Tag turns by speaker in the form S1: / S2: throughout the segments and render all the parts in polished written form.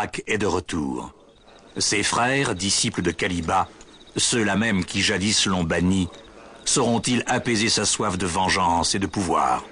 S1: Drac est de retour. Ses frères, disciples de Kaliba, ceux-là même qui jadis l'ont banni, sauront-ils apaiser sa soif de vengeance et de pouvoir?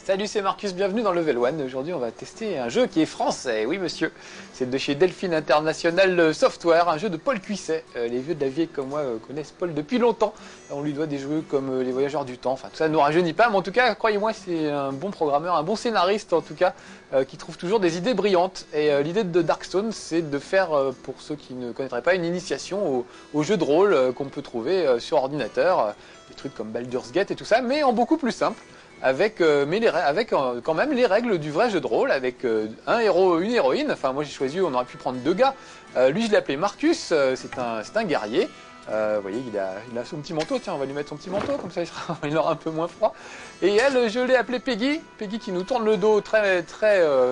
S2: Salut, c'est Marcus, bienvenue dans Level 1. Aujourd'hui, on va tester un jeu qui est français. Oui, monsieur. C'est de chez Delphine International Software, un jeu de Paul Cuisset. Les vieux de la vieille comme moi connaissent Paul depuis longtemps. On lui doit des jeux comme Les Voyageurs du Temps. Enfin, tout ça ne nous rajeunit pas, mais en tout cas, croyez-moi, c'est un bon programmeur, un bon scénariste en tout cas, qui trouve toujours des idées brillantes. Et l'idée de Darkstone, c'est de faire, pour ceux qui ne connaîtraient pas, une initiation au jeu de rôle qu'on peut trouver sur ordinateur. Des trucs comme Baldur's Gate et tout ça, mais en beaucoup plus simple. Avec quand même les règles du vrai jeu de rôle, avec un héros, une héroïne. Enfin, moi j'ai choisi, on aurait pu prendre deux gars. Lui, je l'ai appelé Marcus, c'est un guerrier. Vous voyez, il a son petit manteau. Tiens, on va lui mettre son petit manteau, comme ça il aura un peu moins froid. Et elle, je l'ai appelée Peggy. Peggy qui nous tourne le dos très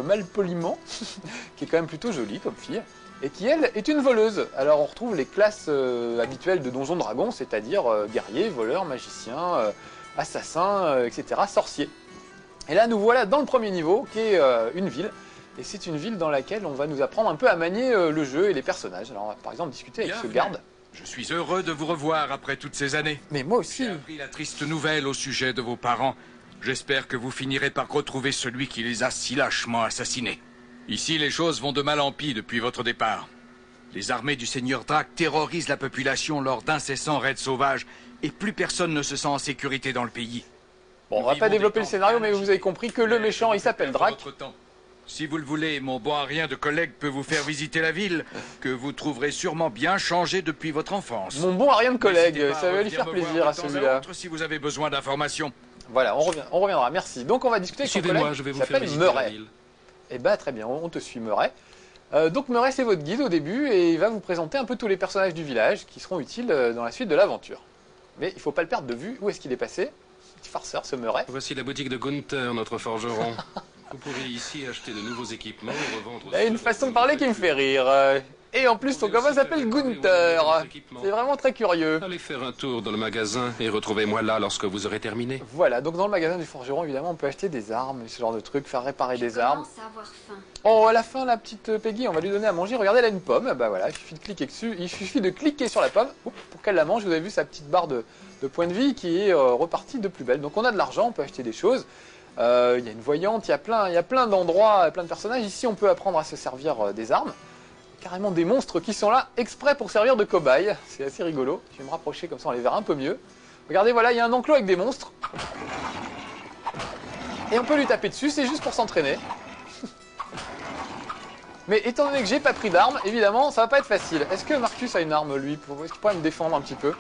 S2: mal poliment, qui est quand même plutôt jolie comme fille. Et qui, elle, est une voleuse. Alors, on retrouve les classes habituelles de Donjons Dragons, c'est-à-dire guerrier, voleur, magicien... assassin, etc., sorcier. Et là, nous voilà dans le premier niveau, qui est une ville. Et c'est une ville dans laquelle on va nous apprendre un peu à manier le jeu et les personnages. Alors, on va par exemple discuter avec ce garde.
S3: Je suis heureux de vous revoir après toutes ces années.
S2: Mais moi aussi.
S3: J'ai appris la triste nouvelle au sujet de vos parents. J'espère que vous finirez par retrouver celui qui les a si lâchement assassinés. Ici, les choses vont de mal en pis depuis votre départ. Les armées du seigneur Drac terrorisent la population lors d'incessants raids sauvages et plus personne ne se sent en sécurité dans le pays.
S2: Bon, on va pas développer le scénario, mais vous avez compris que le méchant, il s'appelle Drac.
S3: Si vous le voulez, mon bon arien de collègue peut vous faire visiter la ville, que vous trouverez sûrement bien changé depuis votre enfance.
S2: Mon bon arien de collègue, ça va lui faire plaisir à celui-là.
S3: Si vous avez besoin d'informations.
S2: Voilà, on reviendra, merci. Donc on va discuter avec son collègue qui s'appelle Murray. Eh ben très bien, on te suit Murray. Donc Murray, c'est votre guide au début et il va vous présenter un peu tous les personnages du village qui seront utiles dans la suite de l'aventure. Mais il ne faut pas le perdre de vue. Où est-ce qu'il est passé? Petit farceur, ce Murray.
S4: Voici la boutique de Gunther, notre forgeron. Vous pouvez ici acheter de nouveaux équipements ou revendre...
S2: Il a une façon de parler qui me fait rire. Et en plus, son copain s'appelle Gunther. C'est vraiment très curieux.
S4: Allez faire un tour dans le magasin et retrouvez-moi là lorsque vous aurez terminé.
S2: Voilà, donc dans le magasin du forgeron, évidemment, on peut acheter des armes, ce genre de trucs, faire réparer des armes. Oh, à la fin, la petite Peggy, on va lui donner à manger. Regardez, elle a une pomme. Bah voilà, il suffit de cliquer dessus. Il suffit de cliquer sur la pomme pour qu'elle la mange. Vous avez vu sa petite barre de points de vie qui est repartie de plus belle. Donc on a de l'argent, on peut acheter des choses. Il y a une voyante, il y a plein d'endroits, plein de personnages. Ici, on peut apprendre à se servir des armes. Carrément des monstres qui sont là exprès pour servir de cobayes. C'est assez rigolo. Je vais me rapprocher comme ça on les verra un peu mieux. Regardez, voilà, il y a un enclos avec des monstres. Et on peut lui taper dessus, c'est juste pour s'entraîner. Mais étant donné que j'ai pas pris d'arme, évidemment, ça va pas être facile. Est-ce que Marcus a une arme, lui? Est-ce qu'il pourrait me défendre un petit peu?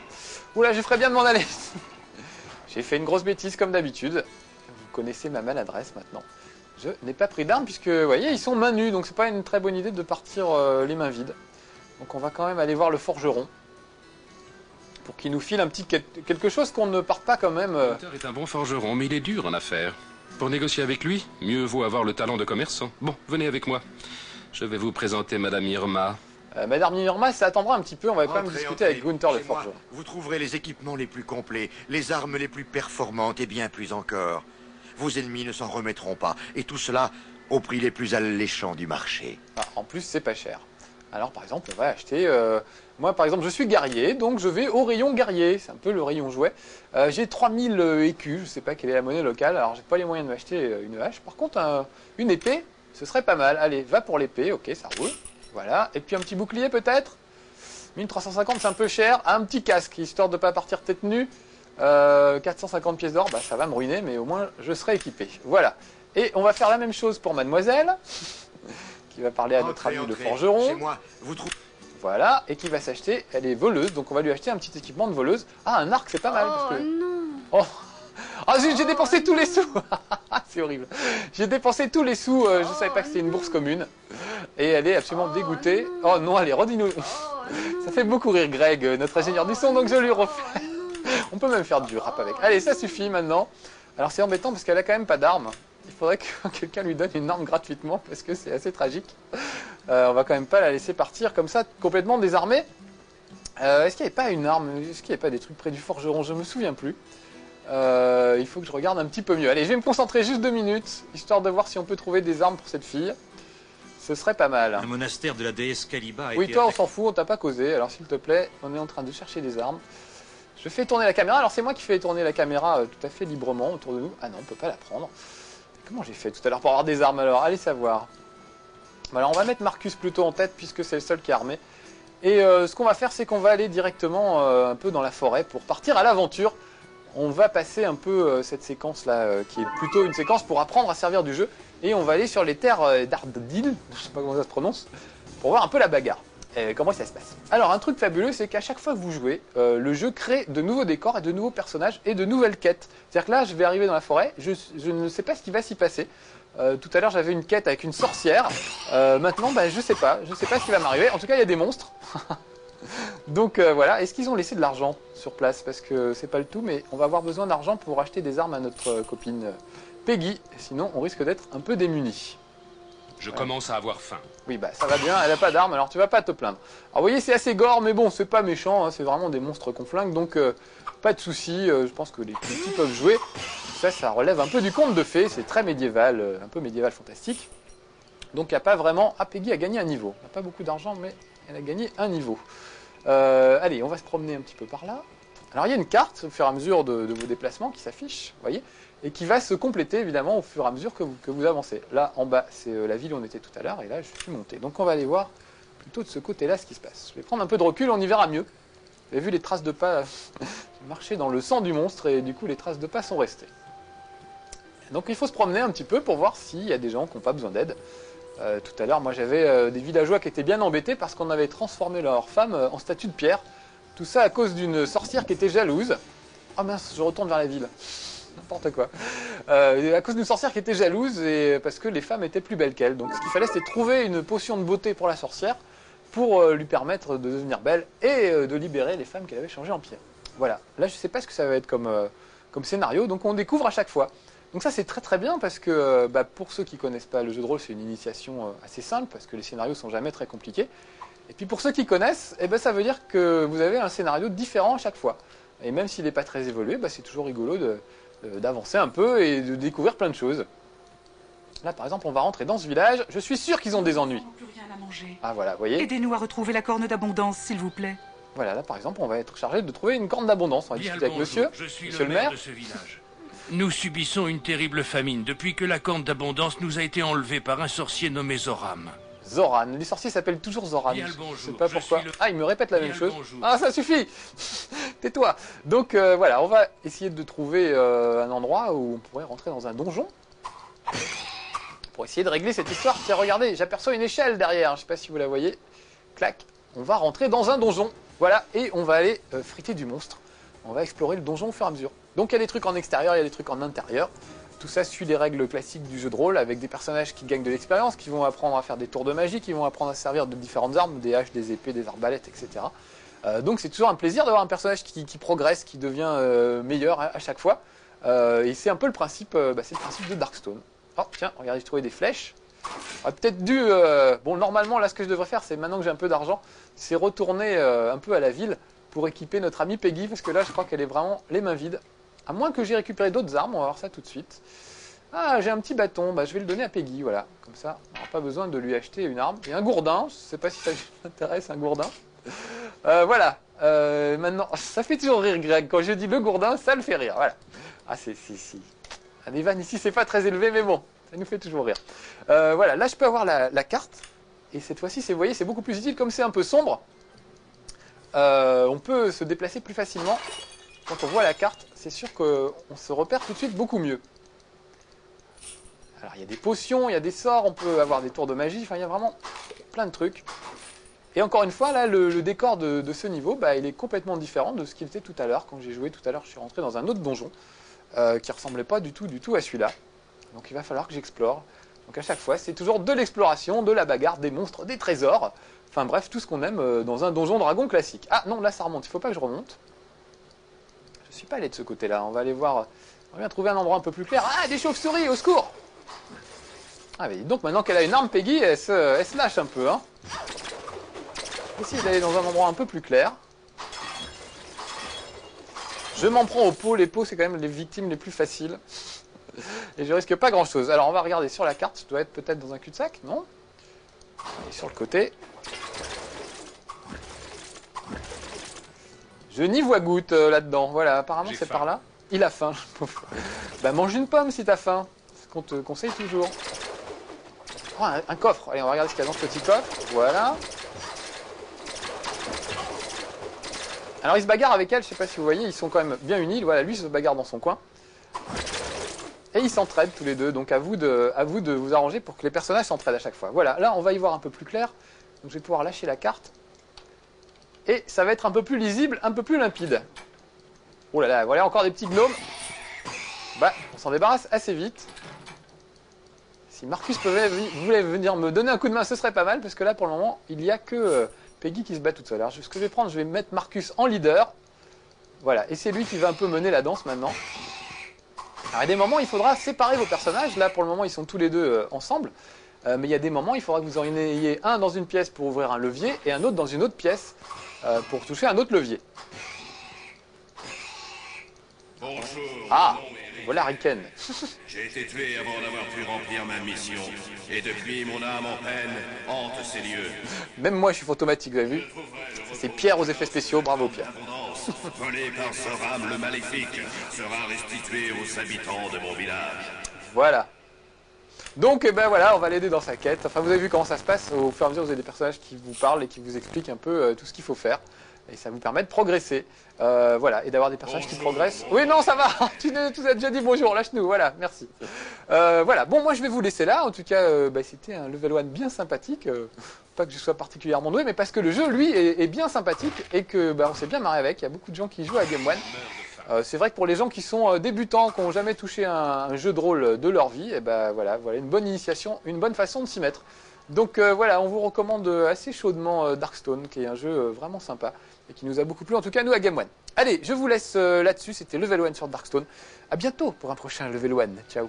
S2: Oula, je ferais bien de m'en aller. J'ai fait une grosse bêtise comme d'habitude. Vous connaissez ma maladresse maintenant. Je n'ai pas pris d'armes puisque, vous voyez, ils sont mains nues, donc c'est pas une très bonne idée de partir les mains vides. Donc on va quand même aller voir le forgeron pour qu'il nous file un petit quelque chose qu'on ne parte pas quand même.
S4: Gunther est un bon forgeron, mais il est dur en affaires. Pour négocier avec lui, mieux vaut avoir le talent de commerçant. Bon, venez avec moi. Je vais vous présenter Madame Irma.
S2: Madame Norma, ça attendra un petit peu, on va quand même
S5: Entrez,
S2: discuter
S5: entrez.
S2: avec Gunther le
S5: Chez moi,
S2: forgeron.
S5: vous trouverez les équipements les plus complets, les armes les plus performantes et bien plus encore. Vos ennemis ne s'en remettront pas, et tout cela au prix les plus alléchants du marché.
S2: Ah, en plus, c'est pas cher. Alors, par exemple, on va acheter... moi, par exemple, je suis guerrier, donc je vais au rayon guerrier. C'est un peu le rayon jouet. J'ai 3000 écus, je sais pas quelle est la monnaie locale, alors j'ai pas les moyens de m'acheter une hache. Par contre, une épée, ce serait pas mal. Allez, va pour l'épée, ok, ça roule. Voilà, et puis un petit bouclier peut-être 1350, c'est un peu cher. Un petit casque, histoire de pas partir tête nue. 450 pièces d'or, bah, ça va me ruiner, mais au moins je serai équipé. Voilà. Et on va faire la même chose pour mademoiselle, qui va parler à notre ami le forgeron.
S5: Chez moi, vous trouvez...
S2: Voilà, et qui va s'acheter, elle est voleuse, donc on va lui acheter un petit équipement de voleuse. Ah, un arc, c'est pas mal. Parce que...
S6: non.
S2: Oh. Ah, j'ai dépensé tous les sous. C'est horrible. J'ai dépensé tous les sous, je savais pas que c'était une bourse commune. Et elle est absolument dégoûtée. Oh non, allez, redis-nous. Ça fait beaucoup rire Greg, notre ingénieur du son, donc je lui refais. On peut même faire du rap avec. Allez, ça suffit maintenant. Alors c'est embêtant parce qu'elle a quand même pas d'arme. Il faudrait que quelqu'un lui donne une arme gratuitement parce que c'est assez tragique. On va quand même pas la laisser partir comme ça, complètement désarmée. Est-ce qu'il n'y avait pas une arme? Est-ce qu'il n'y avait pas des trucs près du forgeron? Je me souviens plus. Il faut que je regarde un petit peu mieux. Allez, je vais me concentrer juste 2 minutes, histoire de voir si on peut trouver des armes pour cette fille. Ce serait pas mal.
S1: Le monastère de la déesse Kaliba a
S2: Oui,
S1: été
S2: toi, on
S1: attaqué.
S2: s'en fout, on t'a pas causé. Alors, s'il te plaît, on est en train de chercher des armes. Je fais tourner la caméra. Alors, c'est moi qui fais tourner la caméra tout à fait librement autour de nous. Ah non, on peut pas la prendre. Comment j'ai fait tout à l'heure pour avoir des armes alors? Allez savoir. Bon, alors, on va mettre Marcus plutôt en tête puisque c'est le seul qui est armé. Et ce qu'on va faire, c'est qu'on va aller directement un peu dans la forêt pour partir à l'aventure. On va passer un peu cette séquence-là, qui est plutôt une séquence pour apprendre à servir du jeu. Et on va aller sur les terres d'Ardil, je sais pas comment ça se prononce, pour voir un peu la bagarre. Comment ça se passe. Alors, un truc fabuleux, c'est qu'à chaque fois que vous jouez, le jeu crée de nouveaux décors et de nouveaux personnages et de nouvelles quêtes. C'est-à-dire que là, je vais arriver dans la forêt, je ne sais pas ce qui va s'y passer. Tout à l'heure, j'avais une quête avec une sorcière. Maintenant, bah, je sais pas ce qui va m'arriver. En tout cas, il y a des monstres. Donc voilà, est-ce qu'ils ont laissé de l'argent sur place? Parce que c'est pas le tout, mais on va avoir besoin d'argent pour acheter des armes à notre copine Peggy. Sinon, on risque d'être un peu démunis.
S4: Je commence à avoir faim.
S2: Oui, bah ça va bien, elle a pas d'armes, alors tu vas pas te plaindre. Alors vous voyez, c'est assez gore, mais bon, c'est pas méchant, hein, c'est vraiment des monstres qu'on flingue, donc pas de soucis, je pense que les petits peuvent jouer. Ça relève un peu du conte de fées, c'est très médiéval, un peu médiéval fantastique. Donc il n'y a pas vraiment... Ah, Peggy a gagné un niveau. Elle n'a pas beaucoup d'argent, mais elle a gagné un niveau. Allez, on va se promener un petit peu par là. Alors il y a une carte au fur et à mesure de vos déplacements qui s'affiche, vous voyez, et qui va se compléter évidemment au fur et à mesure que vous avancez. Là en bas c'est la ville où on était tout à l'heure et là je suis monté. Donc on va aller voir plutôt de ce côté-là ce qui se passe. Je vais prendre un peu de recul, on y verra mieux. Vous avez vu les traces de pas marcher dans le sang du monstre et du coup les traces de pas sont restées. Donc il faut se promener un petit peu pour voir s'il y a des gens qui n'ont pas besoin d'aide. Tout à l'heure moi j'avais des villageois qui étaient bien embêtés parce qu'on avait transformé leur femme en statue de pierre. Tout ça à cause d'une sorcière qui était jalouse. Ah mince, je retourne vers la ville. N'importe quoi. À cause d'une sorcière qui était jalouse et parce que les femmes étaient plus belles qu'elle. Donc ce qu'il fallait, c'était trouver une potion de beauté pour la sorcière pour lui permettre de devenir belle et de libérer les femmes qu'elle avait changées en pierre. Voilà. Là, je ne sais pas ce que ça va être comme scénario, donc on découvre à chaque fois. Donc ça, c'est très très bien parce que pour ceux qui ne connaissent pas le jeu de rôle, c'est une initiation assez simple parce que les scénarios sont jamais très compliqués. Et puis pour ceux qui connaissent, ça veut dire que vous avez un scénario différent à chaque fois. Et même s'il n'est pas très évolué, c'est toujours rigolo d'avancer un peu et de découvrir plein de choses. Là, par exemple, on va rentrer dans ce village. Je suis sûr qu'ils ont des ennuis.
S6: Nous n'avons plus rien à manger.
S2: Ah voilà, vous voyez.
S6: Aidez-nous à retrouver la corne d'abondance, s'il vous plaît.
S2: Voilà, là, par exemple, on va être chargé de trouver une corne d'abondance. On va
S7: Bien
S2: discuter
S7: le
S2: avec
S7: bonjour,
S2: monsieur.
S7: je suis
S2: Monsieur
S7: le maire de ce village. Nous subissons une terrible famine depuis que la corne d'abondance nous a été enlevée par un sorcier nommé Zoram.
S2: Zoran. Les sorciers s'appellent toujours Zoran.
S7: Bien le
S2: Je
S7: bonjour,
S2: sais pas
S7: je
S2: pourquoi.
S7: suis le-
S2: Ah, il me répète la
S7: Bien
S2: même
S7: le
S2: chose.
S7: bonjour.
S2: Ah, ça suffit. Tais-toi. Donc voilà, on va essayer de trouver un endroit où on pourrait rentrer dans un donjon pour essayer de régler cette histoire. Tiens, regardez, j'aperçois une échelle derrière. Je sais pas si vous la voyez. Clac. On va rentrer dans un donjon. Voilà, et on va aller friter du monstre. On va explorer le donjon au fur et à mesure. Donc il y a des trucs en extérieur, il y a des trucs en intérieur. Tout ça suit les règles classiques du jeu de rôle avec des personnages qui gagnent de l'expérience, qui vont apprendre à faire des tours de magie, qui vont apprendre à se servir de différentes armes, des haches, des épées, des arbalètes, etc. Donc c'est toujours un plaisir d'avoir un personnage qui progresse, qui devient meilleur à chaque fois. Et c'est un peu le principe, c'est le principe de Darkstone. Oh tiens, regardez, j'ai trouvé des flèches. On a peut-être dû... Bon, normalement, là, ce que je devrais faire, c'est maintenant que j'ai un peu d'argent, c'est retourner un peu à la ville pour équiper notre amie Peggy, parce que là, je crois qu'elle est vraiment les mains vides. À moins que j'ai récupéré d'autres armes, on va voir ça tout de suite. Ah, j'ai un petit bâton, bah, je vais le donner à Peggy, voilà. Comme ça, on n'aura pas besoin de lui acheter une arme. Et un gourdin, je sais pas si ça t'intéresse, un gourdin. Voilà. Maintenant, ça fait toujours rire Greg. Quand je dis le gourdin, ça le fait rire. Voilà. Ah, si. Ah, les vannes ici, c'est pas très élevé, mais bon, ça nous fait toujours rire. Voilà, là, je peux avoir la carte. Et cette fois-ci, vous voyez, c'est beaucoup plus utile. Comme c'est un peu sombre, on peut se déplacer plus facilement. Quand on voit la carte, c'est sûr qu'on se repère tout de suite beaucoup mieux. Alors, il y a des potions, il y a des sorts, on peut avoir des tours de magie. Enfin, il y a vraiment plein de trucs. Et encore une fois, là, le décor de ce niveau, bah, il est complètement différent de ce qu'il était tout à l'heure. Quand j'ai joué tout à l'heure, je suis rentré dans un autre donjon qui ressemblait pas du tout à celui-là. Donc il va falloir que j'explore. Donc à chaque fois, c'est toujours de l'exploration, de la bagarre, des monstres, des trésors. Enfin bref, tout ce qu'on aime dans un donjon dragon classique. Ah non, là ça remonte, il faut pas que je remonte. Je suis pas allé de ce côté-là. On va aller voir... On va bien trouver un endroit un peu plus clair. Ah, des chauves-souris, au secours! Ah mais donc maintenant qu'elle a une arme, Peggy, elle se lâche un peu, hein. Essayer d'aller dans un endroit un peu plus clair. Je m'en prends aux pots. Les pots, c'est quand même les victimes les plus faciles. Et je risque pas grand-chose. Alors, on va regarder sur la carte. Je dois être peut-être dans un cul-de-sac, non? Et sur le côté. Je n'y vois goutte là-dedans. Voilà, apparemment, c'est par là. Il a faim. Bah, mange une pomme si t'as faim. C'est ce qu'on te conseille toujours. Oh, un coffre. Allez, on va regarder ce qu'il y a dans ce petit coffre. Voilà. Alors, il se bagarre avec elle, je sais pas si vous voyez, ils sont quand même bien unis. Voilà, lui se bagarre dans son coin. Et ils s'entraident tous les deux. Donc, à vous de vous arranger pour que les personnages s'entraident à chaque fois. Voilà, là, on va y voir un peu plus clair. Donc, je vais pouvoir lâcher la carte. Et ça va être un peu plus lisible, un peu plus limpide. Oh là là, voilà encore des petits gnomes. Bah, on s'en débarrasse assez vite. Si Marcus voulait venir me donner un coup de main, ce serait pas mal. Parce que là, pour le moment, il n'y a que... Peggy qui se bat toute seule. Alors, ce que je vais prendre, je vais mettre Marcus en leader. Voilà, et c'est lui qui va un peu mener la danse maintenant. Alors, à des moments, il faudra séparer vos personnages. Là, pour le moment, ils sont tous les deux ensemble. Mais il y a des moments, il faudra que vous en ayez un dans une pièce pour ouvrir un levier et un autre dans une autre pièce pour toucher un autre levier.
S8: Bonjour.
S2: Ah, voilà Riken.
S8: J'ai été tué avant d'avoir pu remplir ma mission. Et depuis, mon âme en peine hante ces lieux.
S2: Même moi, je suis fantomatique, vous avez vu? C'est Pierre aux effets spéciaux, bravo Pierre.
S8: L'abondance, volée par ce rame le maléfique, sera restituée aux habitants de mon village.
S2: Voilà. Donc, eh ben voilà, on va l'aider dans sa quête. Enfin, vous avez vu comment ça se passe. Au fur et à mesure, vous avez des personnages qui vous parlent et qui vous expliquent un peu tout ce qu'il faut faire. Et ça vous permet de progresser. Voilà, et d'avoir des personnages qui progressent. Oui, non, ça va. Tu nous as déjà dit bonjour, lâche-nous. Voilà, merci. Voilà, bon, moi je vais vous laisser là. En tout cas, c'était un level 1 bien sympathique. Pas que je sois particulièrement doué, mais parce que le jeu, lui, est bien sympathique et que on s'est bien marré avec. Il y a beaucoup de gens qui jouent à Game One. C'est vrai que pour les gens qui sont débutants, qui n'ont jamais touché un jeu de rôle de leur vie, et voilà une bonne initiation, une bonne façon de s'y mettre. Donc voilà, on vous recommande assez chaudement Darkstone, qui est un jeu vraiment sympa et qui nous a beaucoup plu, en tout cas nous à Game One. Allez, je vous laisse là-dessus, c'était Level 1 sur Darkstone. À bientôt pour un prochain Level 1. Ciao.